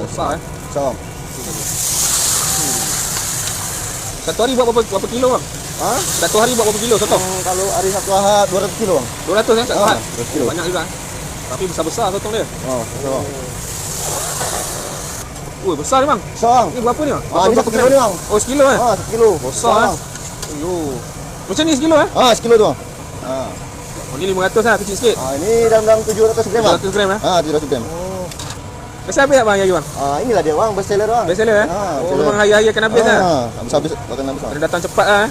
Besar Besar. Satu hari buat berapa kilo bang? Ha? Satu hari buat berapa kilo sotong? Kalau hari Sabtu Ahad 200 kilo bang. 200 kan satu hari? 200 kilo. Banyak juga. Tapi besar-besar sotong dia. Besar bang. Besar ni bang. Besar bang. Ni berapa ni bang? Ini 1 kilo ni bang. Oh, sekilo 1 kilo. Besar bang. Macam ni sekilo 1 kilo tu bang. Oh, ni 500 lah, kecil sikit. Ini dalam 700 gram bang. 700 gram 700 gram. Biasa habis tak bang hari bang? Inilah dia bang, best seller bang. Best seller memang hari-hari akan habis lah. Habis akan habis. Dia datang cepat lah.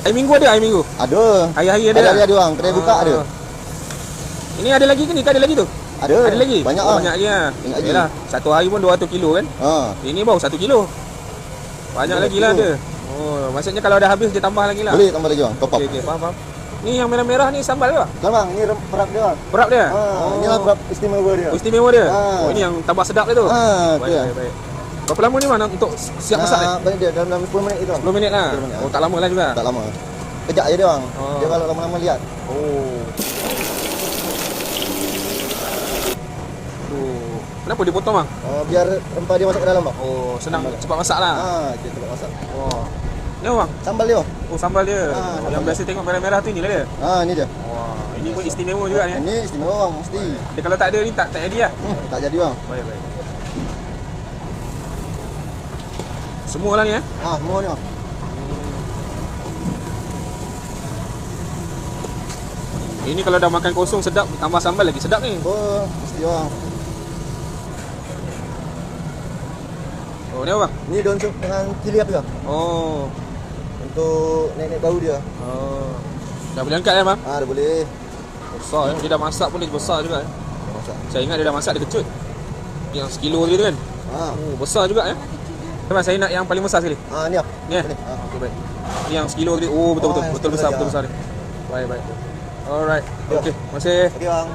Hari Minggu ada hari Minggu? Ada. Hari-hari ada. Hari-hari ada bang, kedai buka ada. Ini ada lagi ke ni? Ada lagi tu? Ada. Ada lagi? Banyak banyak lagi lah. Yalah, satu hari pun 200 kilo kan? Ini baru 1 kilo. Banyak lagi lah ada. Maksudnya kalau dah habis dia tambah lagi lah. Boleh tambah lagi bang, top up. Okey, faham. Ni yang merah-merah ni sambal ke bang? Kan bang, ini perap dia bang. Perap dia? Inilah perap istimewa dia. Istimewa dia? Ini yang tambah sedap dia tu? Baik. Berapa lama ni bang untuk siap masak ni? Banyak dia, dalam 10 minit itu bang. 10 minit lah? Tak lama lah juga? Tak lama. Kejap je dia bang. Dia kalau lama-lama lihat. Kenapa dia potong bang? Biar rempah dia masuk ke dalam bang. Senang cepat masak lah? Dia cepat masak. Ni apa bang? Sambal dia. Sambal dia. Yang biasa tengok merah-merah tu inilah dia? Ini dia. Ini pun istimewa juga ni? Ini istimewa bang, mesti. Dia kalau tak ada ni tak jadi lah? Tak jadi bang. Baik. Semua lah ni semua ni bang. Ini kalau dah makan kosong sedap, tambah sambal lagi sedap ni. Mesti bang. Ni apa bang? Ni daun sup dengan cili api bang. Untuk naik-naik bau dia. Dah boleh angkat bang? Dah boleh. Besar dia dah masak pun dia besar juga Masak. Saya ingat dia dah masak dia kecut. Yang sekilo tadi tu kan? Besar juga Teman saya nak yang paling besar sekali. Ni lah. Ni okey baik. Ni yang sekilo tadi. Betul besar ni. Baik. Alright. Okey, terima kasih. Okey bang.